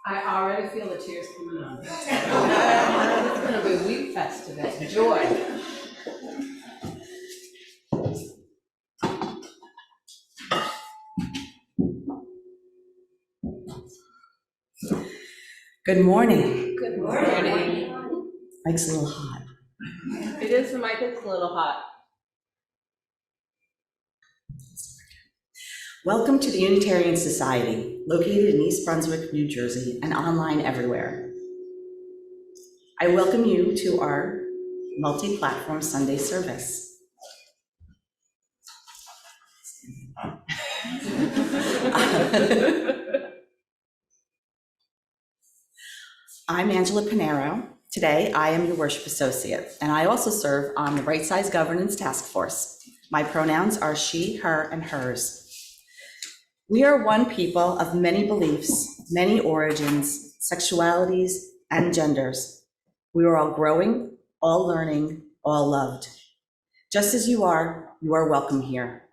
I already feel the tears coming on. It's going to be a week fest today. Joy. Good morning. Good morning. Mike's a little hot. It is, the mic is a little hot. Welcome to the Unitarian Society, located in East Brunswick, New Jersey, and online everywhere. I welcome you to our multi-platform Sunday service. I'm Angela Pinero. Today, I am your worship associate, and I also serve on the Right Size Governance Task Force. My pronouns are she, her, and hers. We are one people of many beliefs, many origins, sexualities, and genders. We are all growing, all learning, all loved. Just as you are welcome here.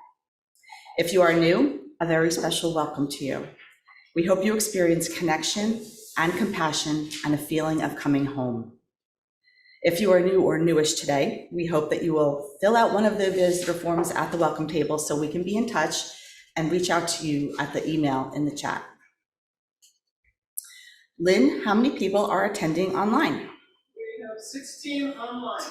If you are new, a very special welcome to you. We hope you experience connection and compassion and a feeling of coming home. If you are new or newish today, we hope that you will fill out one of the visitor forms at the welcome table so we can be in touch and reach out to you at the email in the chat. Lynn, how many people are attending online? We have 16 online.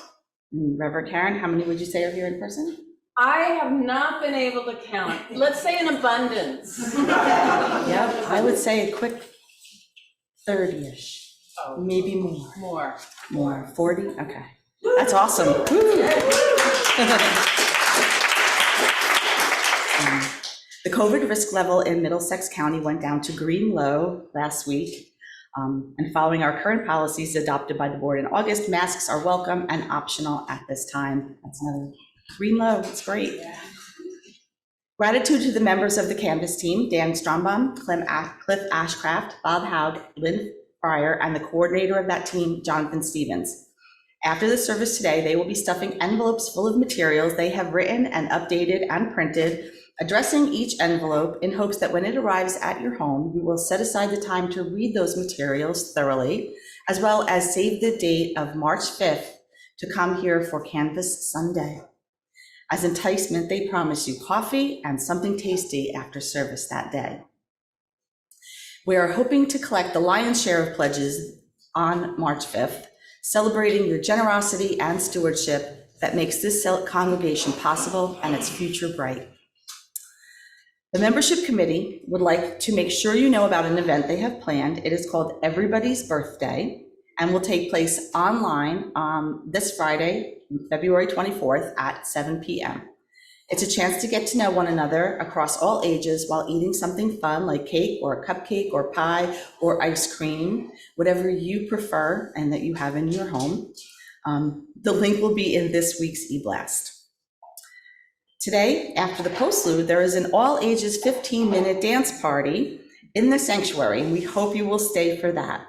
Reverend Karen, how many would you say are here in person? I have not been able to count. Let's say an abundance. Yep, I would say a quick 30-ish, maybe more. More, 40, okay. That's awesome. The COVID risk level in Middlesex County went down to green low last week. And following our current policies adopted by the board in August, masks are welcome and optional at this time. That's another green low, it's great. Yeah. Gratitude to the members of the Canvas team, Dan Strombaum, Cliff Ashcraft, Bob Haug, Lynn Fryer, and the coordinator of that team, Jonathan Stevens. After the service today, they will be stuffing envelopes full of materials they have written and updated and printed, addressing each envelope in hopes that when it arrives at your home, you will set aside the time to read those materials thoroughly, as well as save the date of March 5th to come here for Canvas Sunday. As enticement, they promise you coffee and something tasty after service that day. We are hoping to collect the lion's share of pledges on March 5th, celebrating your generosity and stewardship that makes this congregation possible and its future bright. The membership committee would like to make sure you know about an event they have planned. It is called Everybody's Birthday and will take place online this Friday, February 24th at 7 p.m. It's a chance to get to know one another across all ages while eating something fun like cake or a cupcake or pie or ice cream, whatever you prefer and that you have in your home. The link will be in this week's e-blast. Today, after the postlude, there is an all ages 15-minute dance party in the sanctuary, and we hope you will stay for that.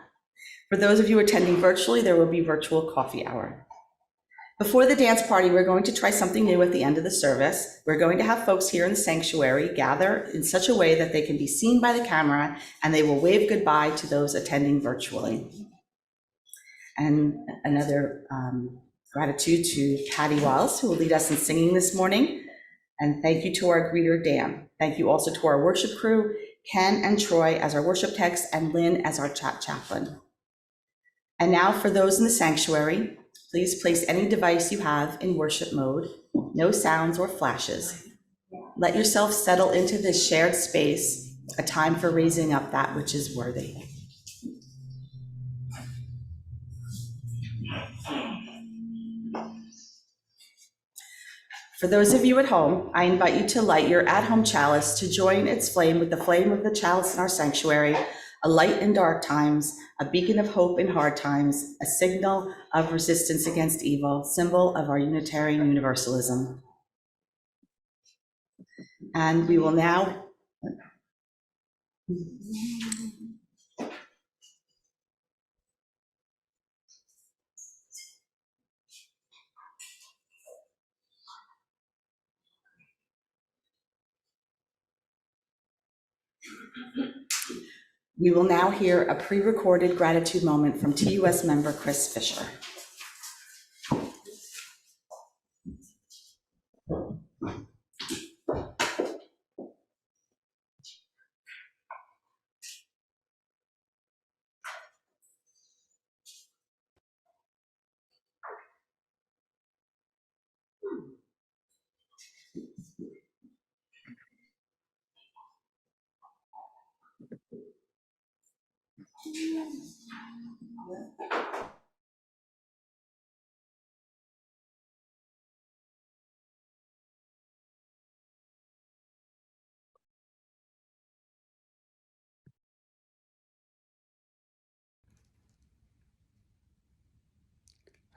For those of you attending virtually, there will be virtual coffee hour. Before the dance party, we're going to try something new at the end of the service. We're going to have folks here in the sanctuary gather in such a way that they can be seen by the camera and they will wave goodbye to those attending virtually. And another gratitude to Patty Wallace, who will lead us in singing this morning. And thank you to our greeter, Dan. Thank you also to our worship crew, Ken and Troy as our worship techs, and Lynn as our chat chaplain. And now for those in the sanctuary, please place any device you have in worship mode, no sounds or flashes. Let yourself settle into this shared space, a time for raising up that which is worthy. For those of you at home, I invite you to light your at-home chalice to join its flame with the flame of the chalice in our sanctuary, a light in dark times, a beacon of hope in hard times, a signal of resistance against evil, symbol of our Unitarian Universalism. And we will now We will now hear a pre-recorded gratitude moment from TUS member Chris Fisher.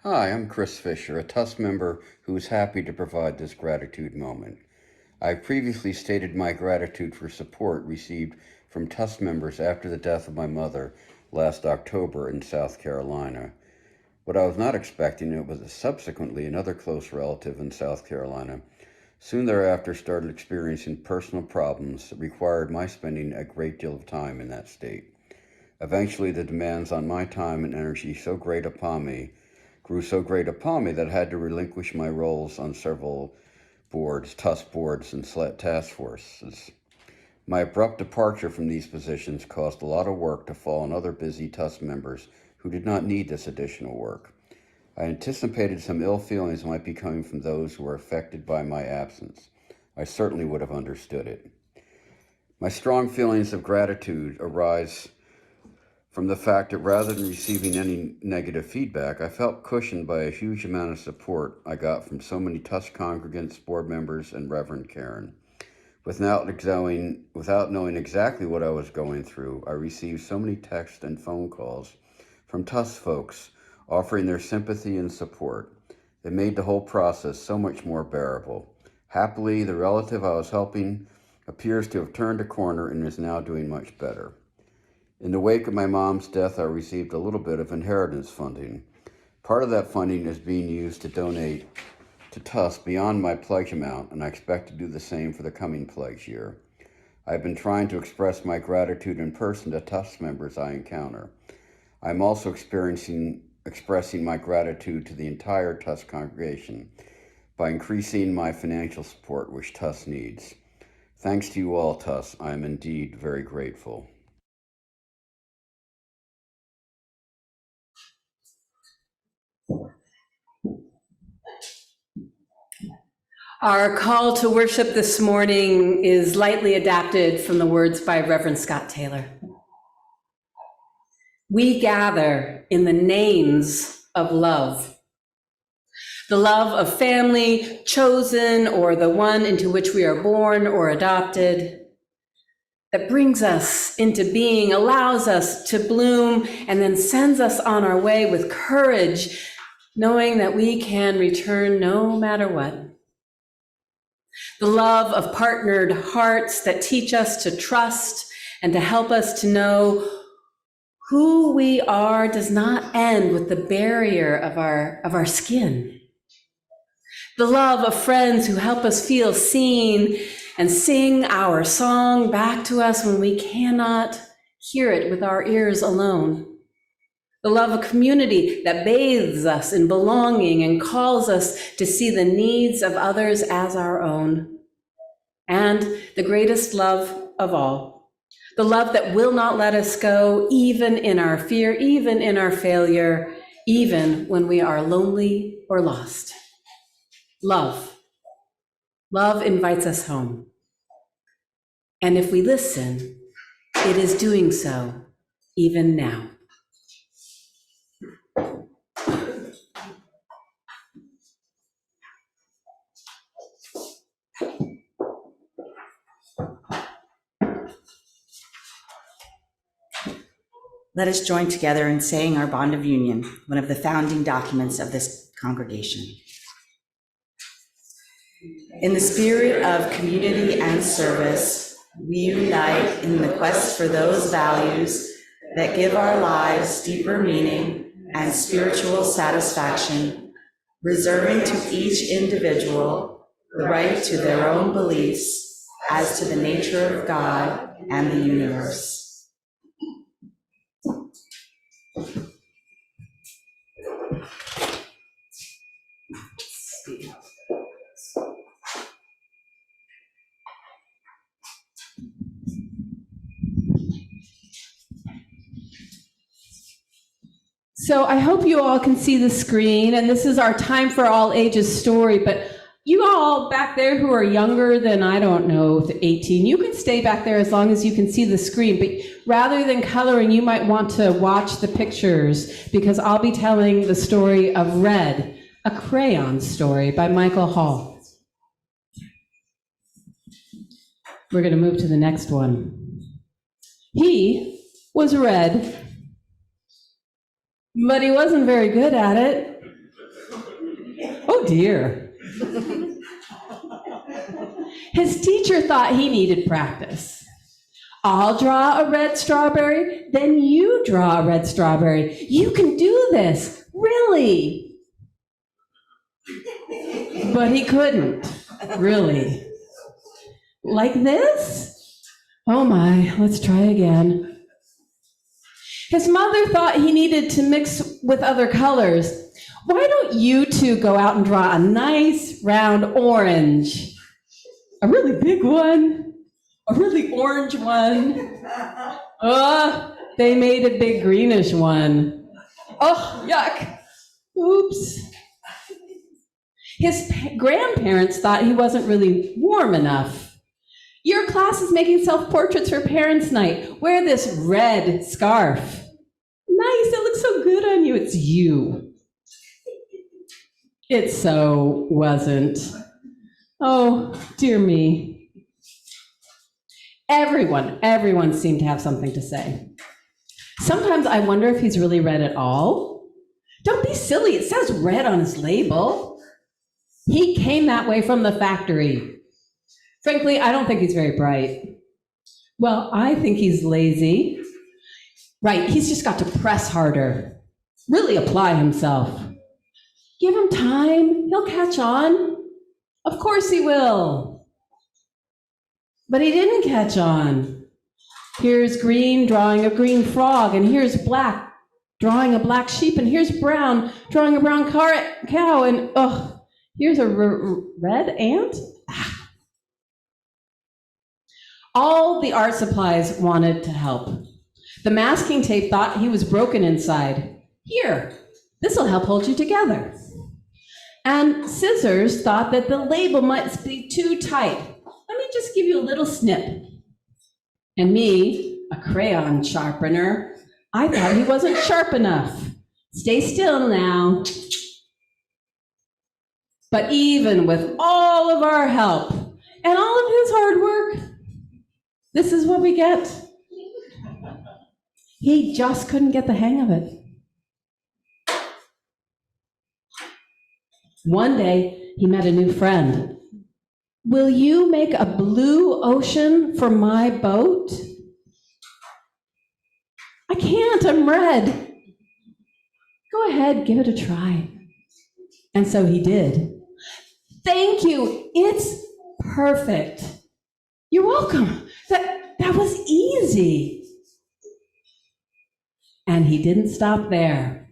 Hi, I'm Chris Fisher, a TUS member who is happy to provide this gratitude moment. I've previously stated my gratitude for support received from TUS members after the death of my mother last October in South Carolina. What I was not expecting was that subsequently another close relative in South Carolina soon thereafter started experiencing personal problems that required my spending a great deal of time in that state. Eventually, the demands on my time and energy grew so great upon me that I had to relinquish my roles on several boards, TUS boards, and SLET task forces. My abrupt departure from these positions caused a lot of work to fall on other busy TUS members who did not need this additional work. I anticipated some ill feelings might be coming from those who were affected by my absence. I certainly would have understood it. My strong feelings of gratitude arise from the fact that rather than receiving any negative feedback, I felt cushioned by a huge amount of support I got from so many TUS congregants, board members, and Reverend Karen. Without knowing exactly what I was going through, I received so many texts and phone calls from TUS folks offering their sympathy and support. It made the whole process so much more bearable. Happily, the relative I was helping appears to have turned a corner and is now doing much better. In the wake of my mom's death, I received a little bit of inheritance funding. Part of that funding is being used to donate to TUS beyond my pledge amount, and I expect to do the same for the coming pledge year. I've been trying to express my gratitude in person to TUS members I encounter. I'm also expressing my gratitude to the entire TUS congregation by increasing my financial support, which TUS needs. Thanks to you all, TUS. I am indeed very grateful. Our call to worship this morning is lightly adapted from the words by Reverend Scott Taylor. We gather in the names of love. The love of family, chosen, or the one into which we are born or adopted, that brings us into being, allows us to bloom, and then sends us on our way with courage, knowing that we can return no matter what. The love of partnered hearts that teach us to trust and to help us to know who we are does not end with the barrier of our skin. The love of friends who help us feel seen and sing our song back to us when we cannot hear it with our ears alone. The love of community that bathes us in belonging and calls us to see the needs of others as our own. And the greatest love of all, the love that will not let us go, even in our fear, even in our failure, even when we are lonely or lost. Love. Love invites us home. And if we listen, it is doing so even now. Let us join together in saying our bond of union, one of the founding documents of this congregation. In the spirit of community and service, we unite in the quest for those values that give our lives deeper meaning and spiritual satisfaction, reserving to each individual the right to their own beliefs as to the nature of God and the universe. So I hope you all can see the screen, and this is our Time for All Ages story, but you all back there who are younger than, I don't know, 18, you can stay back there as long as you can see the screen, but rather than coloring, you might want to watch the pictures, because I'll be telling the story of Red, a crayon story by Michael Hall. We're going to move to the next one. He was red, but he wasn't very good at it. Oh dear. His teacher thought he needed practice. I'll draw a red strawberry, then you draw a red strawberry. You can do this, really. But he couldn't, really. Like this? Oh my, let's try again. His mother thought he needed to mix with other colors. Why don't you two go out and draw a nice round orange? A really big one, a really orange one. Oh, they made a big greenish one. Oh, yuck. Oops. His grandparents thought he wasn't really warm enough. Your class is making self-portraits for Parents' Night. Wear this red scarf. Nice, it looks so good on you. It's you. It so wasn't. Oh, dear me. Everyone seemed to have something to say. Sometimes I wonder if he's really red at all. Don't be silly, it says red on his label. He came that way from the factory. Frankly, I don't think he's very bright. Well, I think he's lazy. Right, he's just got to press harder. Really apply himself. Give him time, he'll catch on. Of course he will. But he didn't catch on. Here's green drawing a green frog, and here's black drawing a black sheep, and here's brown drawing a brown cow, and here's a red ant. All the art supplies wanted to help. The masking tape thought he was broken inside. Here, this'll help hold you together. And scissors thought that the label might be too tight. Let me just give you a little snip. And me, a crayon sharpener, I thought he wasn't sharp enough. Stay still now. But even with all of our help and all of his hard work, this is what we get. He just couldn't get the hang of it. One day, he met a new friend. Will you make a blue ocean for my boat? I can't, I'm red. Go ahead, give it a try. And so he did. Thank you, it's perfect. You're welcome. That was easy. And he didn't stop there.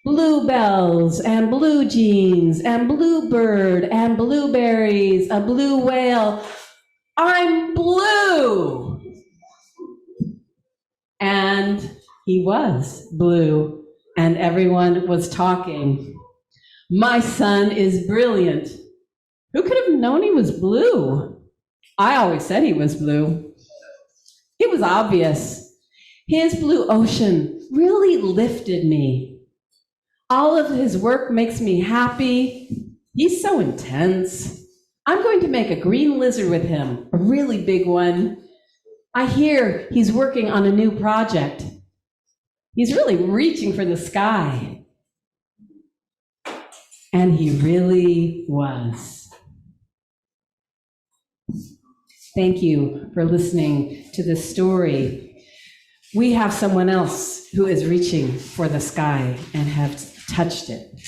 Bluebells and blue jeans and bluebird and blueberries, a blue whale. I'm blue. And he was blue, and everyone was talking. My son is brilliant. Who could have known he was blue? I always said he was blue. It was obvious. His blue ocean really lifted me. All of his work makes me happy. He's so intense. I'm going to make a green lizard with him, a really big one. I hear he's working on a new project. He's really reaching for the sky. And he really was. Thank you for listening to this story. We have someone else who is reaching for the sky and have touched it.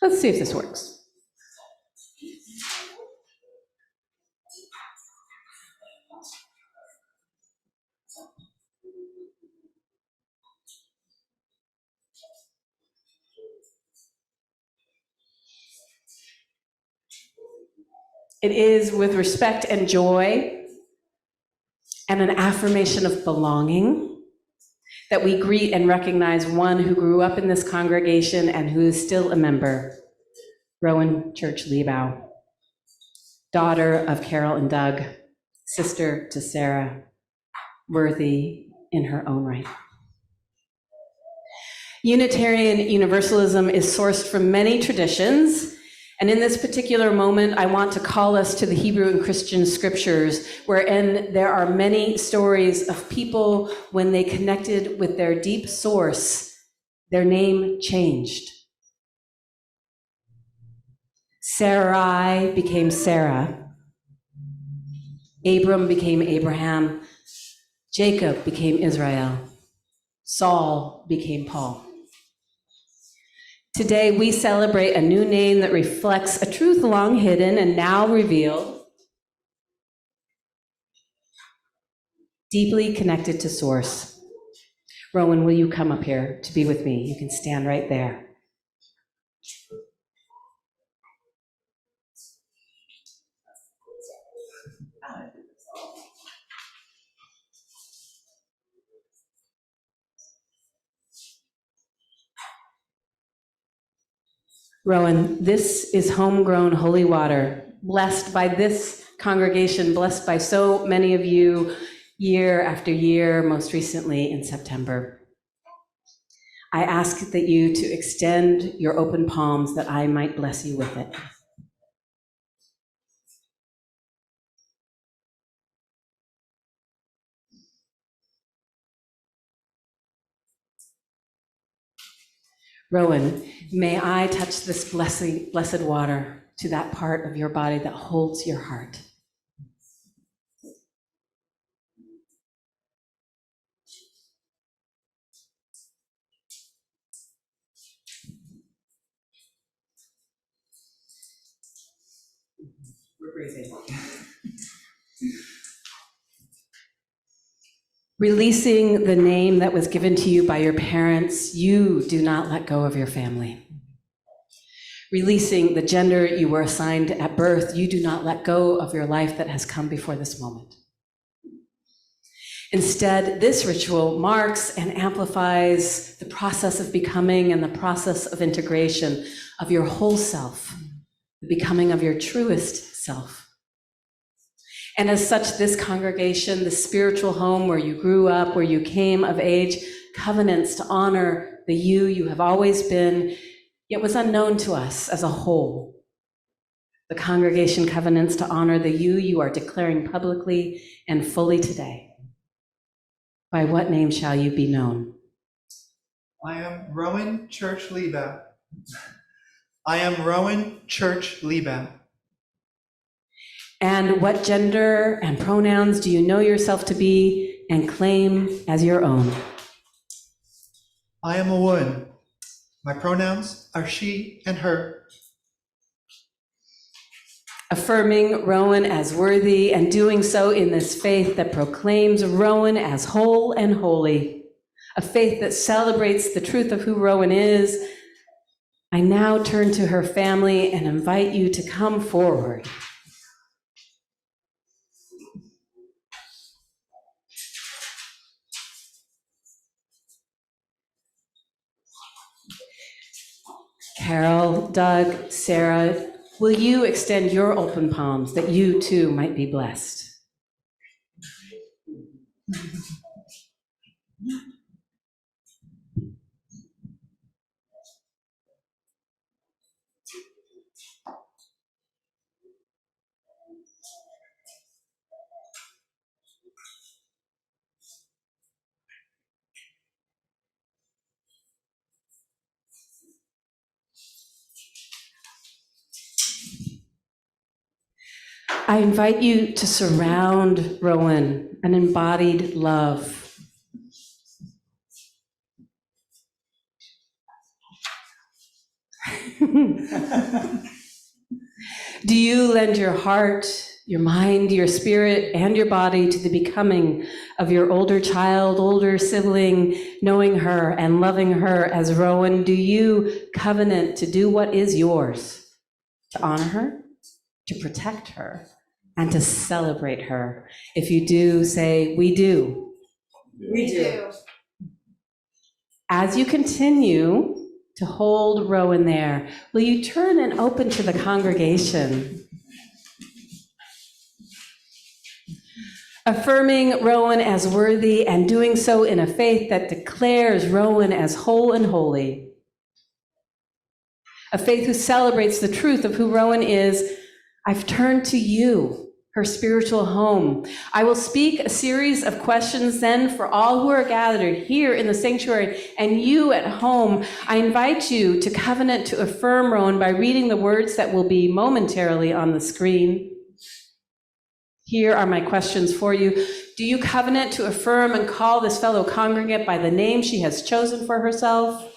Let's see if this works. It is with respect and joy and an affirmation of belonging that we greet and recognize one who grew up in this congregation and who is still a member, Rowan Church-Liebau, daughter of Carol and Doug, sister to Sarah, worthy in her own right. Unitarian Universalism is sourced from many traditions, and in this particular moment, I want to call us to the Hebrew and Christian scriptures, wherein there are many stories of people when they connected with their deep source, their name changed. Sarai became Sarah. Abram became Abraham. Jacob became Israel. Saul became Paul. Today, we celebrate a new name that reflects a truth long hidden and now revealed, deeply connected to source. Rowan, will you come up here to be with me? You can stand right there. Rowan, this is homegrown holy water, blessed by this congregation, blessed by so many of you year after year, most recently in September. I ask that you to extend your open palms that I might bless you with it. Rowan, may I touch this blessed water to that part of your body that holds your heart. We're breathing. Releasing the name that was given to you by your parents, you do not let go of your family. Releasing the gender you were assigned at birth, you do not let go of your life that has come before this moment. Instead, this ritual marks and amplifies the process of becoming and the process of integration of your whole self, the becoming of your truest self. And as such, this congregation, the spiritual home where you grew up, where you came of age, covenants to honor the you have always been, yet was unknown to us as a whole. The congregation covenants to honor the you are declaring publicly and fully today. By what name shall you be known? I am Rowan Church-Liebau. I am Rowan Church-Liebau. And what gender and pronouns do you know yourself to be and claim as your own? I am a woman. My pronouns are she and her. Affirming Rowan as worthy and doing so in this faith that proclaims Rowan as whole and holy, a faith that celebrates the truth of who Rowan is, I now turn to her family and invite you to come forward. Carol, Doug, Sarah, will you extend your open palms that you too might be blessed? I invite you to surround Rowan, an embodied love. Do you lend your heart, your mind, your spirit, and your body to the becoming of your older child, older sibling, knowing her and loving her as Rowan? Do you covenant to do what is yours, to honor her, to protect her, and to celebrate her? If you do, say, we do. We do. As you continue to hold Rowan there, will you turn and open to the congregation? Affirming Rowan as worthy and doing so in a faith that declares Rowan as whole and holy. A faith who celebrates the truth of who Rowan is. I've turned to you, her spiritual home. I will speak a series of questions then for all who are gathered here in the sanctuary and you at home. I invite you to covenant to affirm Rowan by reading the words that will be momentarily on the screen. Here are my questions for you. Do you covenant to affirm and call this fellow congregant by the name she has chosen for herself?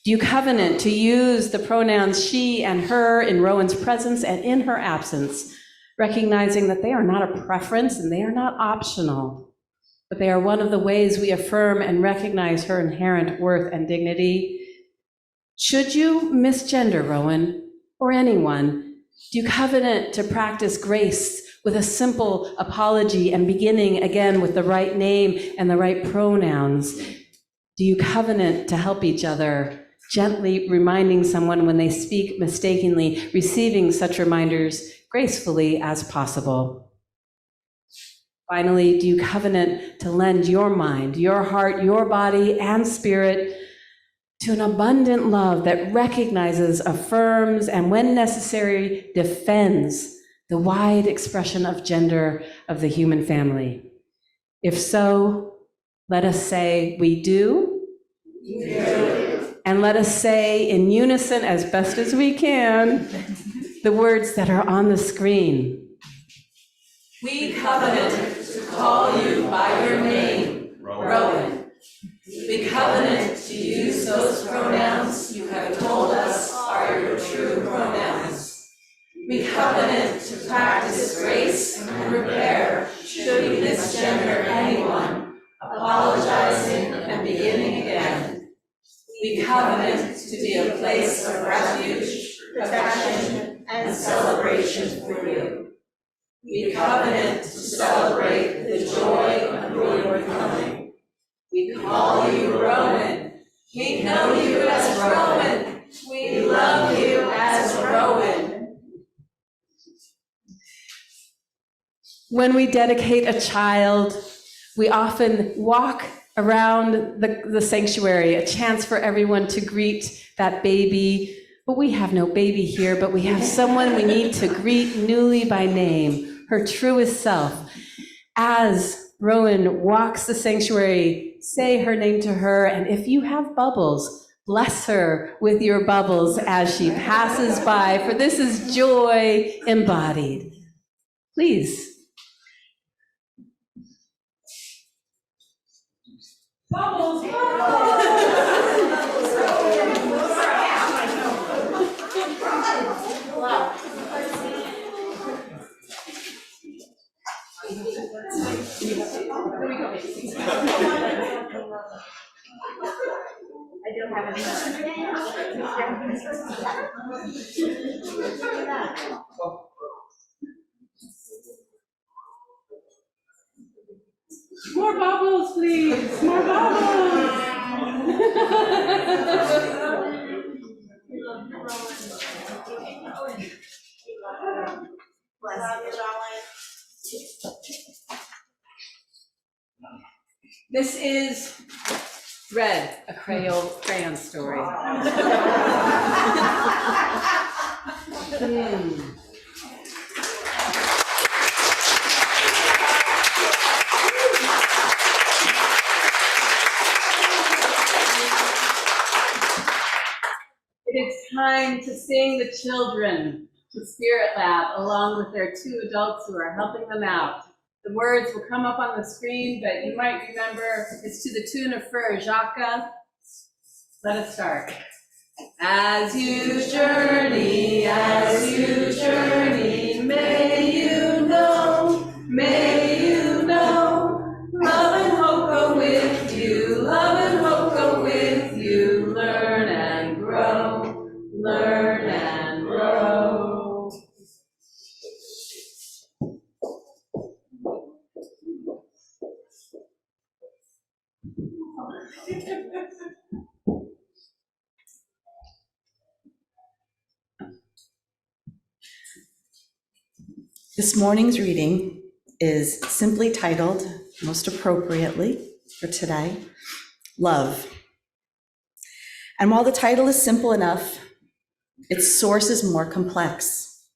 Do you covenant to use the pronouns she and her in Rowan's presence and in her absence, recognizing that they are not a preference and they are not optional, but they are one of the ways we affirm and recognize her inherent worth and dignity? Should you misgender Rowan or anyone, do you covenant to practice grace with a simple apology and beginning again with the right name and the right pronouns? Do you covenant to help each other, gently reminding someone when they speak mistakenly, receiving such reminders gracefully as possible? Finally, do you covenant to lend your mind, your heart, your body, and spirit to an abundant love that recognizes, affirms, and when necessary, defends the wide expression of gender of the human family? If so, let us say, we do. We do. And let us say in unison, as best as we can, the words that are on the screen. We covenant to call you by your name, Rowan. We covenant to use those pronouns you have told us are your true pronouns. We covenant to practice grace and repair should we misgender anyone, apologizing and beginning again. We covenant to be a place of refuge, protection, and celebration for you. We covenant to celebrate the joy of your coming. We call you Rowan. We know you as Rowan. We love you as Rowan. When we dedicate a child, we often walk around the sanctuary, a chance for everyone to greet that baby. But we have no baby here, but we have someone we need to greet newly by name, her truest self. As Rowan walks the sanctuary, say her name to her, and if you have bubbles, bless her with your bubbles as she passes by, for this is joy embodied. Please. Bubbles, I don't have more bubbles, please. More bubbles. This is Red, a crayon story. It is time to sing the children to Spirit Lab along with their two adults who are helping them out. The words will come up on the screen, but you might remember it's to the tune of Frere Jacques. Let us start. As you journey, may you know, love and hope go with you, love and hope go with you, learn and grow, learn and grow. This morning's reading is simply titled, most appropriately for today, Love. And while the title is simple enough, its source is more complex.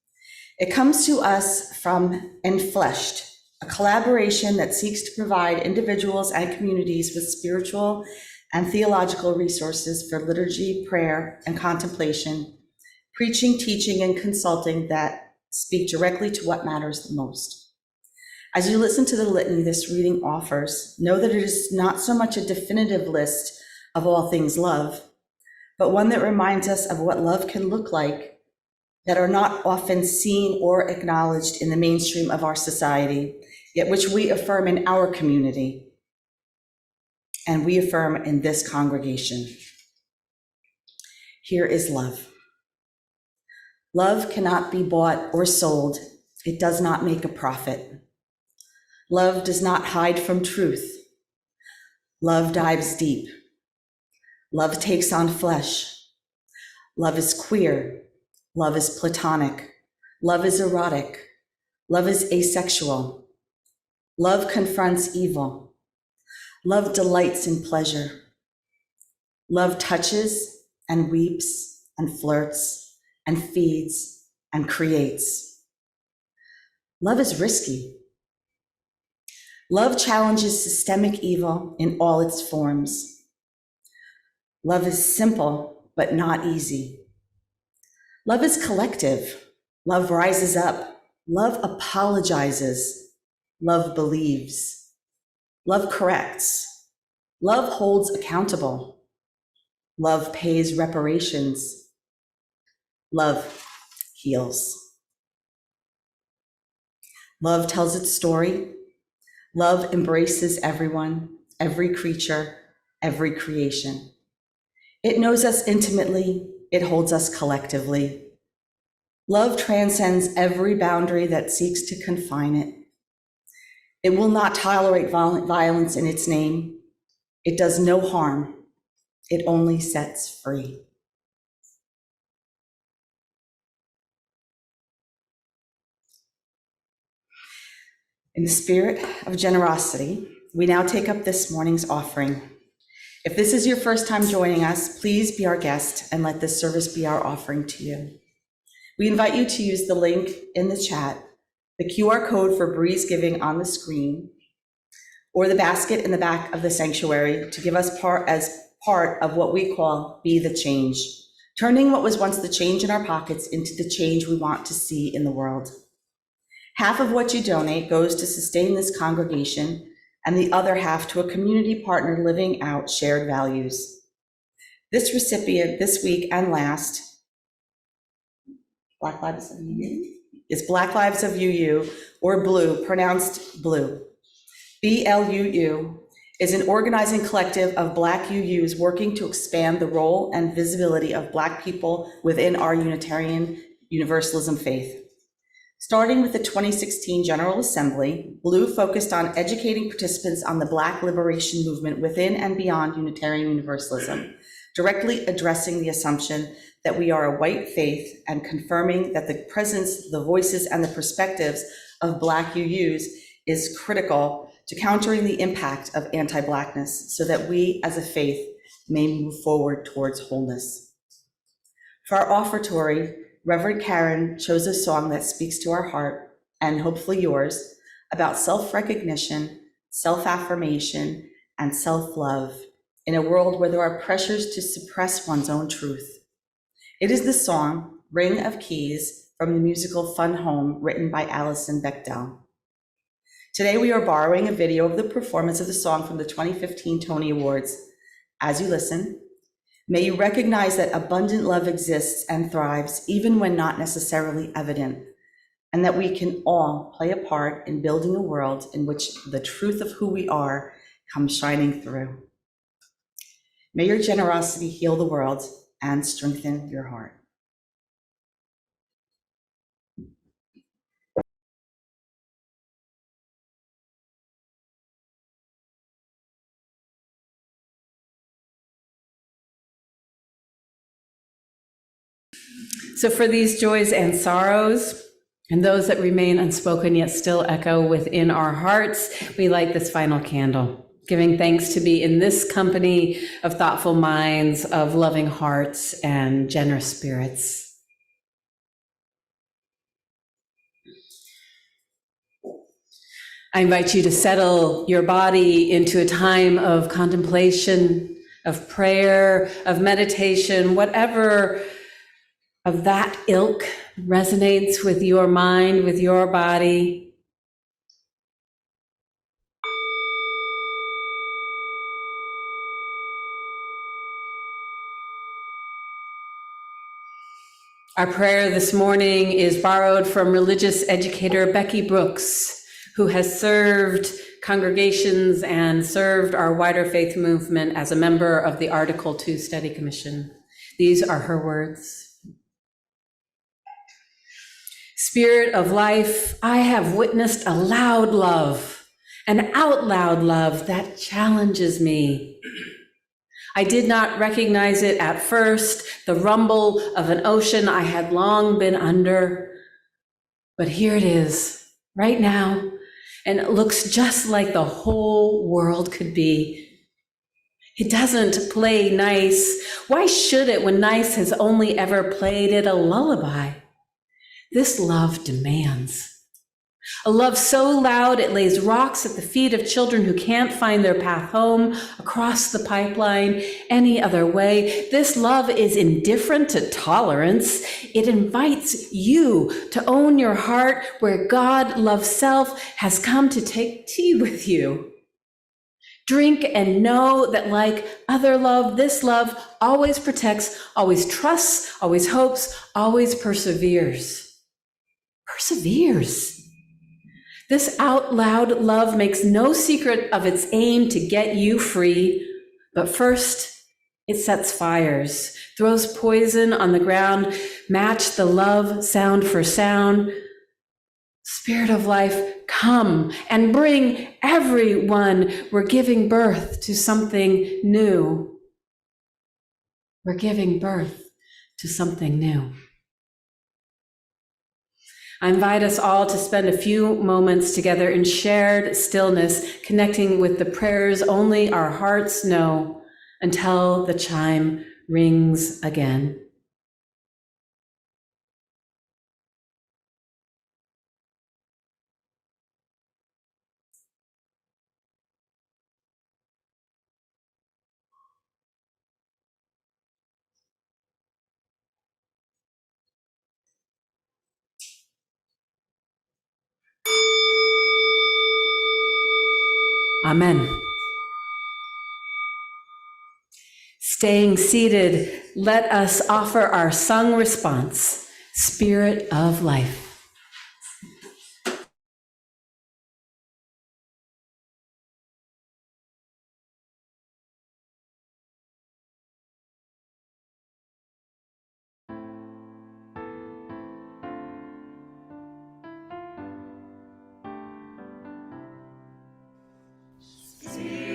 It comes to us from Enfleshed, a collaboration that seeks to provide individuals and communities with spiritual and theological resources for liturgy, prayer, and contemplation, preaching, teaching, and consulting that speak directly to what matters the most. As you listen to the litany this reading offers, know that it is not so much a definitive list of all things love, but one that reminds us of what love can look like that are not often seen or acknowledged in the mainstream of our society, yet which we affirm in our community and we affirm in this congregation. Here is love. Love cannot be bought or sold. It does not make a profit. Love does not hide from truth. Love dives deep. Love takes on flesh. Love is queer. Love is platonic. Love is erotic. Love is asexual. Love confronts evil. Love delights in pleasure. Love touches and weeps and flirts and feeds and creates. Love is risky. Love challenges systemic evil in all its forms. Love is simple, but not easy. Love is collective. Love rises up. Love apologizes. Love believes. Love corrects. Love holds accountable. Love pays reparations. Love heals. Love tells its story. Love embraces everyone, every creature, every creation. It knows us intimately. It holds us collectively. Love transcends every boundary that seeks to confine it. It will not tolerate violence in its name. It does no harm. It only sets free. In the spirit of generosity, we now take up this morning's offering. If this is your first time joining us, please be our guest and let this service be our offering to you. We invite you to use the link in the chat, the QR code for Breeze Giving on the screen, or the basket in the back of the sanctuary to give us part of what we call Be the Change, turning what was once the change in our pockets into the change we want to see in the world. Half of what you donate goes to sustain this congregation, and the other half to a community partner living out shared values. This recipient this week and last, Black Lives of UU, is Black Lives of UU, or BLUE, pronounced blue. BLUU is an organizing collective of Black UUs working to expand the role and visibility of Black people within our Unitarian Universalism faith. Starting with the 2016 General Assembly, BLUE focused on educating participants on the Black liberation movement within and beyond Unitarian Universalism, directly addressing the assumption that we are a white faith and confirming that the presence, the voices, and the perspectives of Black UUs is critical to countering the impact of anti-Blackness so that we as a faith may move forward towards wholeness. For our offertory, Reverend Karen chose a song that speaks to our heart, and hopefully yours, about self-recognition, self-affirmation, and self-love in a world where there are pressures to suppress one's own truth. It is the song, Ring of Keys, from the musical Fun Home, written by Alison Bechdel. Today we are borrowing a video of the performance of the song from the 2015 Tony Awards. As you listen, May you recognize that abundant love exists and thrives even when not necessarily evident, and that we can all play a part in building a world in which the truth of who we are comes shining through. May your generosity heal the world and strengthen your heart. So for these joys and sorrows, and those that remain unspoken yet still echo within our hearts, we light this final candle, giving thanks to be in this company of thoughtful minds, of loving hearts, and generous spirits. I invite you to settle your body into a time of contemplation, of prayer, of meditation, whatever of that ilk resonates with your mind, with your body. Our prayer this morning is borrowed from religious educator Becky Brooks, who has served congregations and served our wider faith movement as a member of the Article 2 Study Commission. These are her words. Spirit of life, I have witnessed a loud love, an out loud love that challenges me. I did not recognize it at first, the rumble of an ocean I had long been under. But here it is, right now, and it looks just like the whole world could be. It doesn't play nice. Why should it when nice has only ever played it a lullaby? This love demands. A love so loud it lays rocks at the feet of children who can't find their path home across the pipeline any other way. This love is indifferent to tolerance. It invites you to own your heart where God, love self, has come to take tea with you. Drink and know that like other love, this love always protects, always trusts, always hopes, always perseveres. Perseveres. This out loud love makes no secret of its aim to get you free, but first it sets fires, throws poison on the ground, match the love sound for sound. Spirit of life, come and bring everyone. We're giving birth to something new. We're giving birth to something new. I invite us all to spend a few moments together in shared stillness, connecting with the prayers only our hearts know until the chime rings again. Amen. Staying seated, let us offer our sung response, Spirit of Life. Sing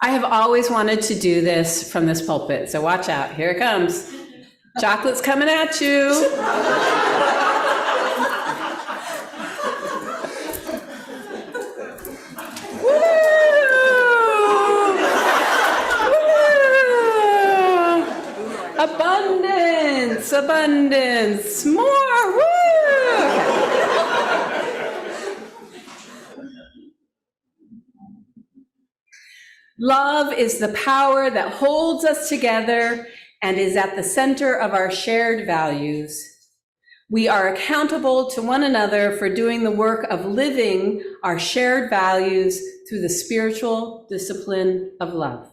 I have always wanted to do this from this pulpit, so watch out. Here it comes. Chocolate's coming at you. Abundance, abundance, more, woo! Love is the power that holds us together and is at the center of our shared values. We are accountable to one another for doing the work of living our shared values through the spiritual discipline of love.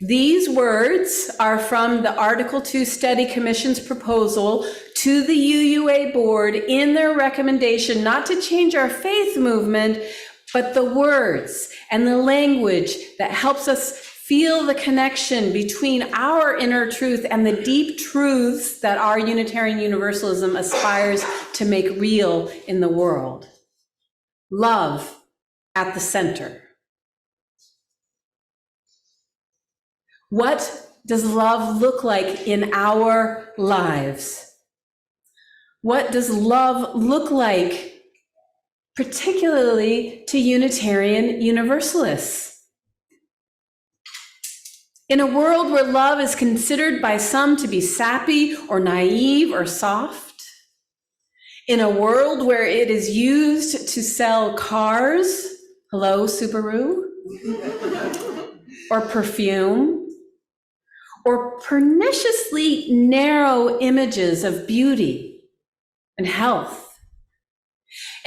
These words are from the Article 2 Study Commission's proposal to the UUA board in their recommendation not to change our faith movement, but the words and the language that helps us feel the connection between our inner truth and the deep truths that our Unitarian Universalism aspires to make real in the world. Love at the center. What does love look like in our lives? What does love look like, particularly to Unitarian Universalists? In a world where love is considered by some to be sappy or naive or soft, in a world where it is used to sell cars, hello Subaru, or perfume, or perniciously narrow images of beauty and health.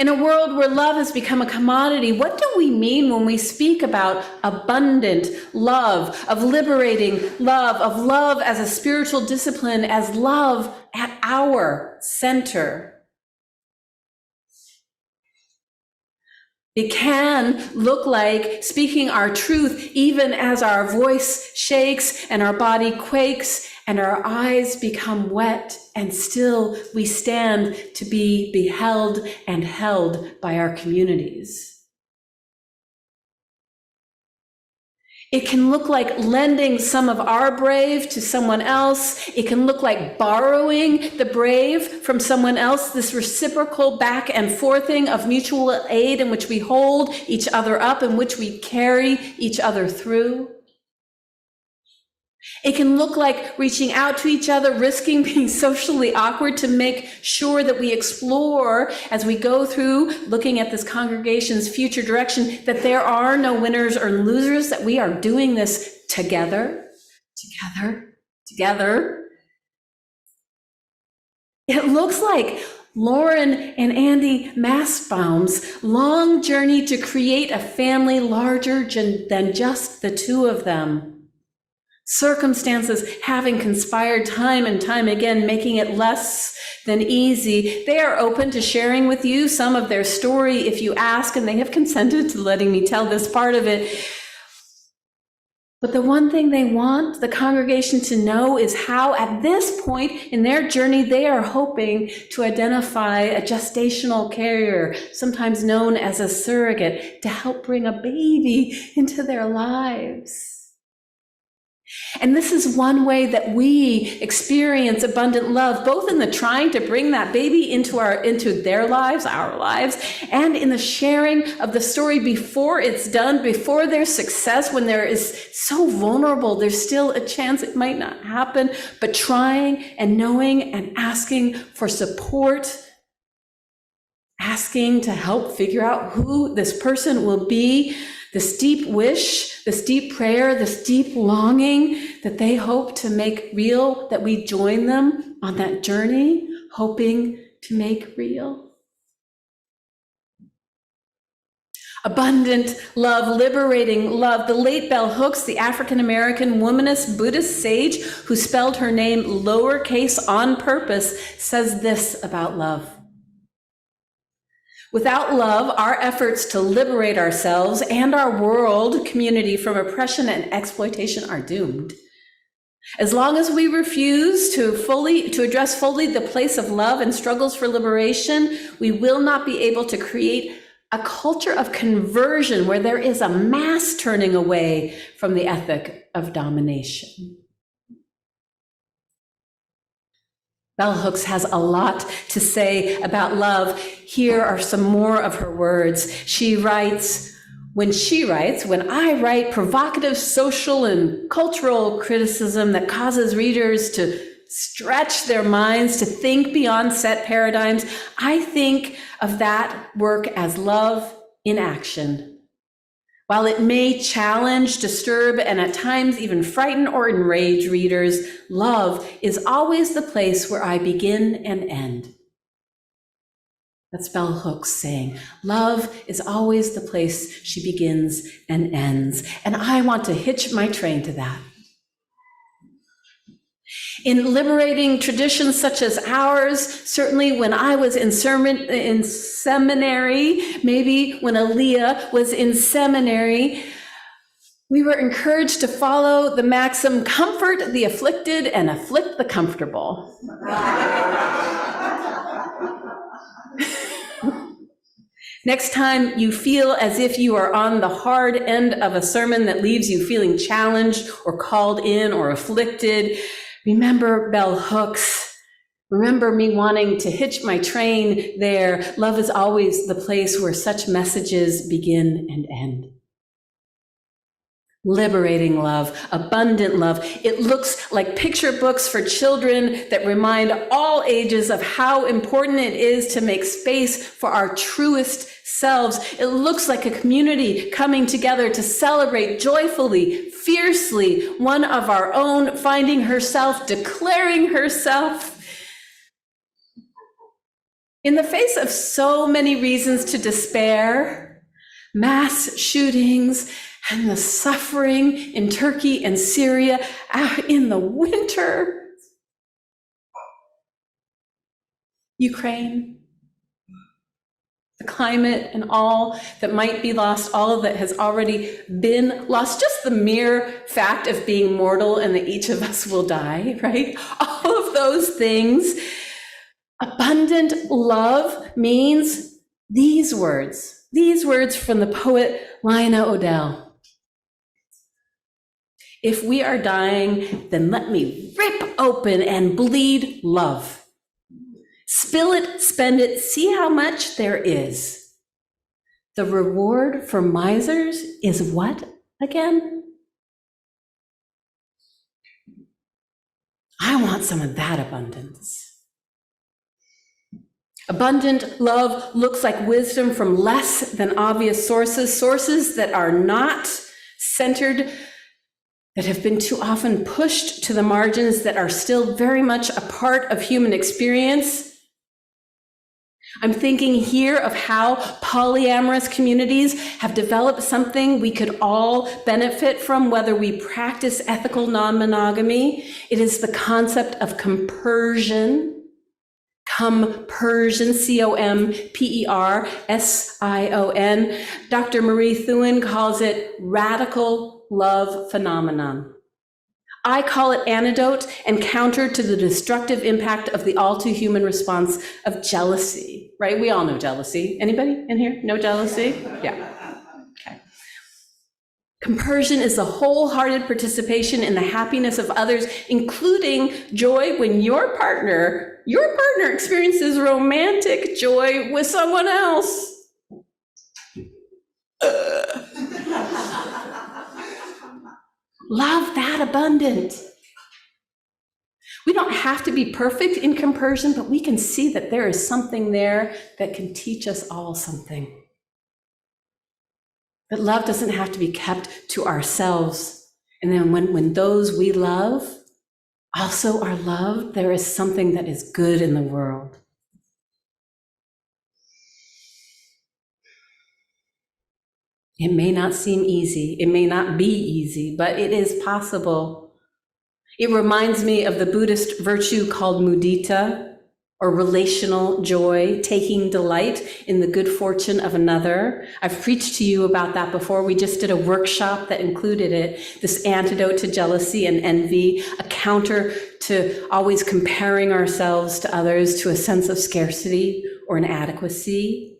In a world where love has become a commodity, what do we mean when we speak about abundant love, of liberating love, of love as a spiritual discipline, as love at our center? It can look like speaking our truth even as our voice shakes and our body quakes and our eyes become wet, and still we stand to be beheld and held by our communities. It can look like lending some of our brave to someone else. It can look like borrowing the brave from someone else, this reciprocal back and forthing of mutual aid in which we hold each other up, in which we carry each other through. It can look like reaching out to each other, risking being socially awkward to make sure that we explore as we go through looking at this congregation's future direction, that there are no winners or losers, that we are doing this together, together. It looks like Lauren and Andy Mastbaum's long journey to create a family larger than just the two of them. Circumstances having conspired time and time again, making it less than easy. They are open to sharing with you some of their story if you ask, and they have consented to letting me tell this part of it. But the one thing they want the congregation to know is how, at this point in their journey, they are hoping to identify a gestational carrier, sometimes known as a surrogate, to help bring a baby into their lives. And this is one way that we experience abundant love, both in the trying to bring that baby into their lives, our lives, and in the sharing of the story before it's done, before there's success, when there is so vulnerable, there's still a chance it might not happen, but trying and knowing and asking for support, asking to help figure out who this person will be. This deep wish, this deep prayer, this deep longing that they hope to make real, that we join them on that journey, hoping to make real. Abundant love, liberating love. The late Bell Hooks, the African-American womanist Buddhist sage who spelled her name lowercase on purpose, says this about love. Without love, our efforts to liberate ourselves and our world community from oppression and exploitation are doomed. As long as we refuse to address fully the place of love and struggles for liberation, we will not be able to create a culture of conversion where there is a mass turning away from the ethic of domination. Bell Hooks has a lot to say about love. Here are some more of her words. She writes, when I write provocative social and cultural criticism that causes readers to stretch their minds, to think beyond set paradigms, I think of that work as love in action. While it may challenge, disturb, and at times even frighten or enrage readers, love is always the place where I begin and end. That's Bell Hooks saying, love is always the place she begins and ends. And I want to hitch my train to that. In liberating traditions such as ours, certainly when I was in seminary, maybe when Aaliyah was in seminary, we were encouraged to follow the maxim, comfort the afflicted and afflict the comfortable. Next time you feel as if you are on the hard end of a sermon that leaves you feeling challenged or called in or afflicted, remember Bell Hooks. Remember me wanting to hitch my train there. Love is always the place where such messages begin and end. Liberating love, abundant love. It looks like picture books for children that remind all ages of how important it is to make space for our truest selves. It looks like a community coming together to celebrate joyfully, fiercely, one of our own, finding herself, declaring herself. In the face of so many reasons to despair, mass shootings, and the suffering in Turkey and Syria in the winter, Ukraine, the climate and all that might be lost, all of that has already been lost, just the mere fact of being mortal and that each of us will die, right? All of those things. Abundant love means these words from the poet Lina Odell. If we are dying, then let me rip open and bleed love. Spill it, spend it, see how much there is. The reward for misers is what again? I want some of that abundance. Abundant love looks like wisdom from less than obvious sources that are not centered, that have been too often pushed to the margins, that are still very much a part of human experience. I'm thinking here of how polyamorous communities have developed something we could all benefit from, whether we practice ethical non-monogamy. It is the concept of compersion. Compersion, C-O-M-P-E-R-S-I-O-N. Dr. Marie Thuin calls it radical love phenomenon. I call it antidote and counter to the destructive impact of the all too human response of jealousy, right? We all know jealousy. Anybody in here know jealousy? Yeah. Okay. Compersion is the wholehearted participation in the happiness of others, including joy when your partner experiences romantic joy with someone else. Love that abundant. We don't have to be perfect in compersion, but we can see that there is something there that can teach us all something. That love doesn't have to be kept to ourselves. And then when those we love also are loved, there is something that is good in the world. It may not seem easy, it may not be easy, but it is possible. It reminds me of the Buddhist virtue called mudita, or relational joy, taking delight in the good fortune of another. I've preached to you about that before. We just did a workshop that included it, this antidote to jealousy and envy, a counter to always comparing ourselves to others, to a sense of scarcity or inadequacy.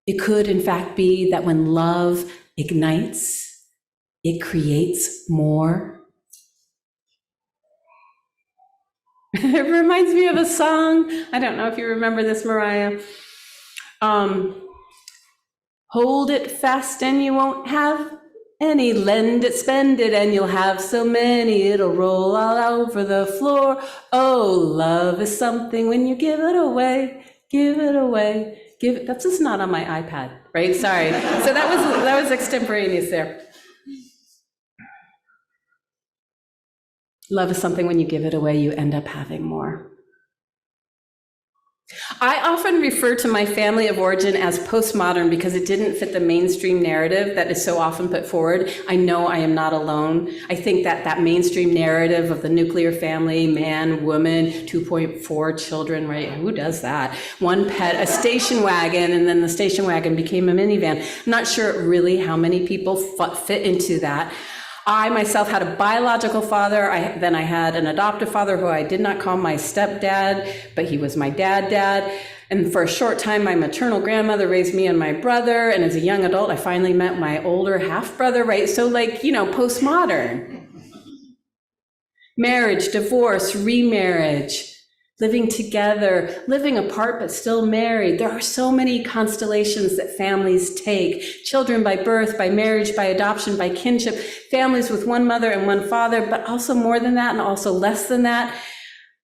It could, in fact, be that when love ignites, it creates more. It reminds me of a song. I don't know if you remember this, Mariah. Hold it fast and you won't have any. Lend it, spend it, and you'll have so many. It'll roll all over the floor. Oh, love is something when you give it away. Give it away. Give it. That's just not on my iPad, right? Sorry. So that was extemporaneous there. Love is something when you give it away, you end up having more. I often refer to my family of origin as postmodern because it didn't fit the mainstream narrative that is so often put forward. I know I am not alone. I think that mainstream narrative of the nuclear family, man, woman, 2.4 children, right? Who does that? One pet, a station wagon, and then the station wagon became a minivan. I'm not sure really how many people fit into that. I myself had a biological father, then I had an adoptive father who I did not call my stepdad, but he was my dad. And for a short time, my maternal grandmother raised me and my brother, and as a young adult, I finally met my older half-brother, right? So postmodern. Marriage, divorce, remarriage, living together, living apart but still married. There are so many constellations that families take. Children by birth, by marriage, by adoption, by kinship, families with one mother and one father, but also more than that and also less than that.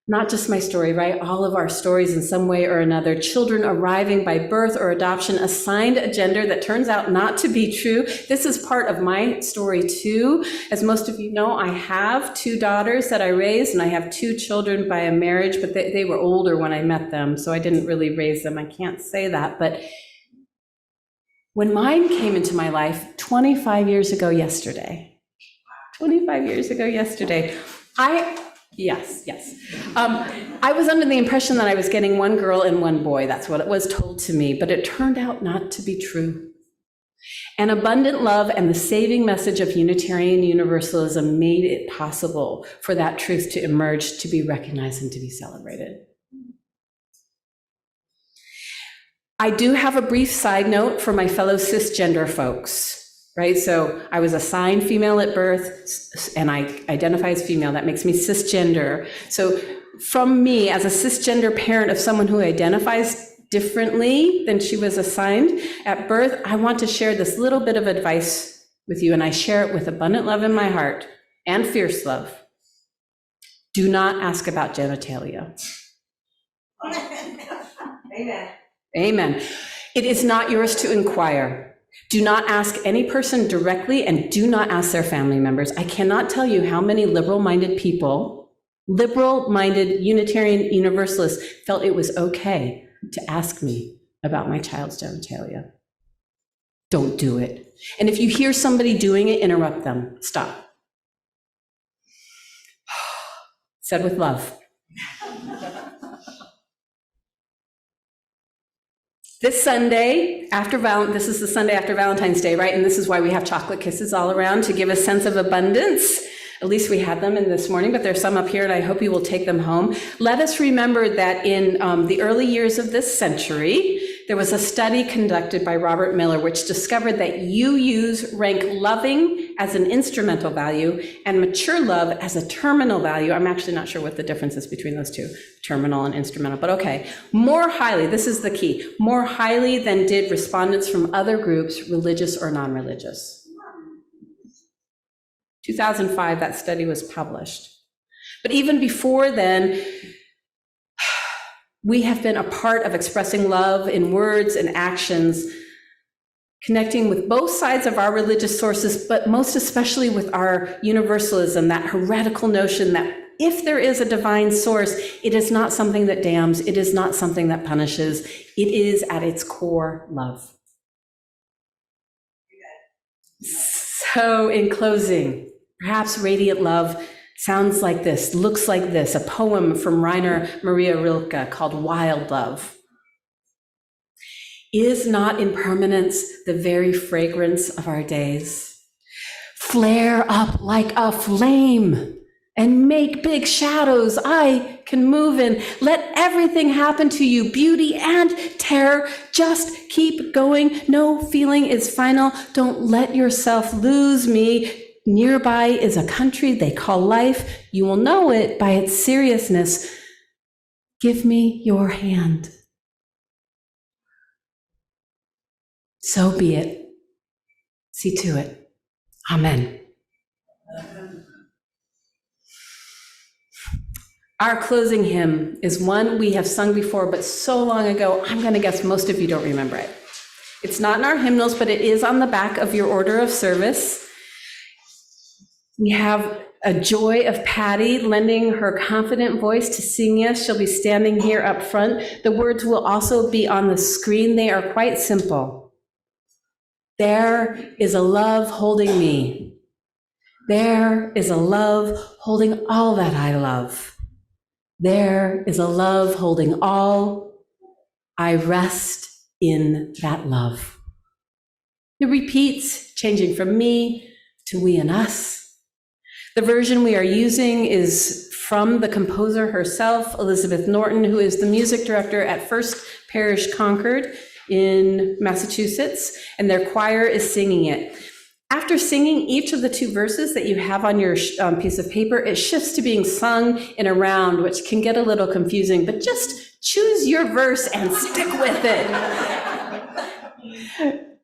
Not just my story, right? All of our stories in some way or another. Children arriving by birth or adoption assigned a gender that turns out not to be true. This is part of my story too. As most of you know, I have 2 daughters that I raised, and I have 2 children by a marriage, but they were older when I met them, so I didn't really raise them. I can't say that. But when mine came into my life 25 years ago yesterday, Yes. I was under the impression that I was getting 1 girl and 1 boy. That's what it was told to me, but it turned out not to be true. And abundant love and the saving message of Unitarian Universalism made it possible for that truth to emerge, to be recognized, and to be celebrated. I do have a brief side note for my fellow cisgender folks. Right, so I was assigned female at birth, and I identify as female. That makes me cisgender. So from me, as a cisgender parent of someone who identifies differently than she was assigned at birth, I want to share this little bit of advice with you, and I share it with abundant love in my heart and fierce love. Do not ask about genitalia. Amen. Amen. It is not yours to inquire. Do not ask any person directly, and do not ask their family members. I cannot tell you how many liberal-minded people, liberal-minded Unitarian Universalists, felt it was okay to ask me about my child's genitalia. Don't do it. And if you hear somebody doing it, interrupt them. Stop. Said with love. This Sunday, this is the Sunday after Valentine's Day, right? And this is why we have chocolate kisses all around, to give a sense of abundance. At least we had them in this morning, but there's some up here, and I hope you will take them home. Let us remember that in the early years of this century, there was a study conducted by Robert Miller, which discovered that UUs rank loving as an instrumental value and mature love as a terminal value. I'm actually not sure what the difference is between those two, terminal and instrumental, but okay. More highly, this is the key, more highly than did respondents from other groups, religious or non-religious. 2005, that study was published. But even before then, we have been a part of expressing love in words and actions, connecting with both sides of our religious sources, but most especially with our universalism, that heretical notion that if there is a divine source, it is not something that damns, it is not something that punishes, it is at its core love. So in closing, perhaps radiant love sounds like this, looks like this, a poem from Rainer Maria Rilke called Wild Love. Is not impermanence the very fragrance of our days? Flare up like a flame, and make big shadows I can move in. Let everything happen to you, beauty and terror. Just keep going. No feeling is final. Don't let yourself lose me. Nearby is a country they call life. You will know it by its seriousness. Give me your hand. So be it. See to it. Amen. Our closing hymn is one we have sung before, but so long ago, I'm going to guess most of you don't remember it. It's not in our hymnals, but it is on the back of your order of service. We have a joy of Patty lending her confident voice to sing us. She'll be standing here up front. The words will also be on the screen. They are quite simple. There is a love holding me. There is a love holding all that I love. There is a love holding all. I rest in that love. It repeats, changing from me to we and us. The version we are using is from the composer herself, Elizabeth Norton, who is the music director at First Parish Concord in Massachusetts, and their choir is singing it. After singing each of the two verses that you have on your piece of paper, it shifts to being sung in a round, which can get a little confusing, but just choose your verse and stick with it.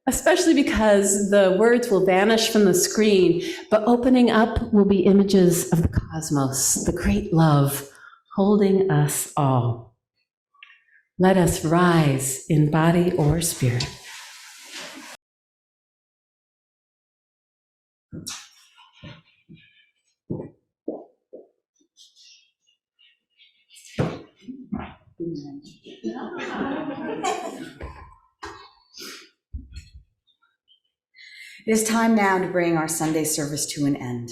Especially because the words will vanish from the screen, but opening up will be images of the cosmos, the great love holding us all. Let us rise in body or spirit. It is time now to bring our Sunday service to an end.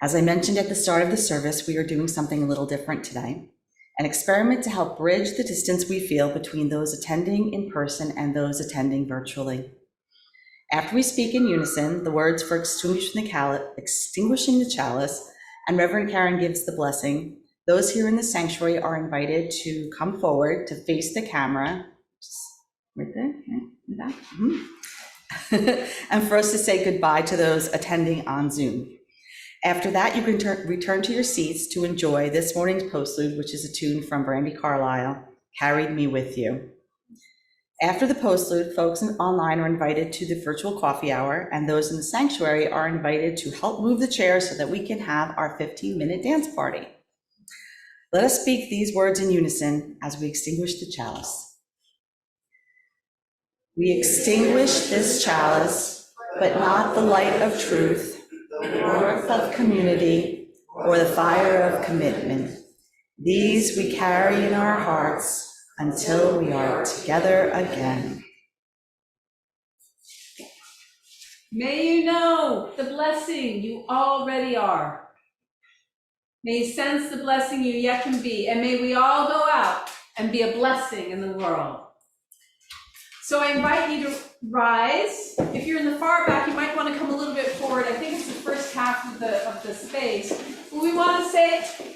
As I mentioned at the start of the service, we are doing something a little different today, an experiment to help bridge the distance we feel between those attending in person and those attending virtually. After we speak in unison, the words for extinguishing the chalice, and Reverend Karen gives the blessing, those here in the sanctuary are invited to come forward to face the camera, right there, in the back. And for us to say goodbye to those attending on Zoom. After that, you can return to your seats to enjoy this morning's postlude, which is a tune from Brandi Carlile, Carried Me With You. After the postlude, folks online are invited to the virtual coffee hour, and those in the sanctuary are invited to help move the chairs so that we can have our 15-minute dance party. Let us speak these words in unison as we extinguish the chalice. We extinguish this chalice, but not the light of truth, the warmth of community, or the fire of commitment. These we carry in our hearts until we are together again. May you know the blessing you already are. May you sense the blessing you yet can be, and may we all go out and be a blessing in the world. So I invite you to rise. If you're in the far back, you might want to come a little bit forward. I think it's the first half of the space. We want to say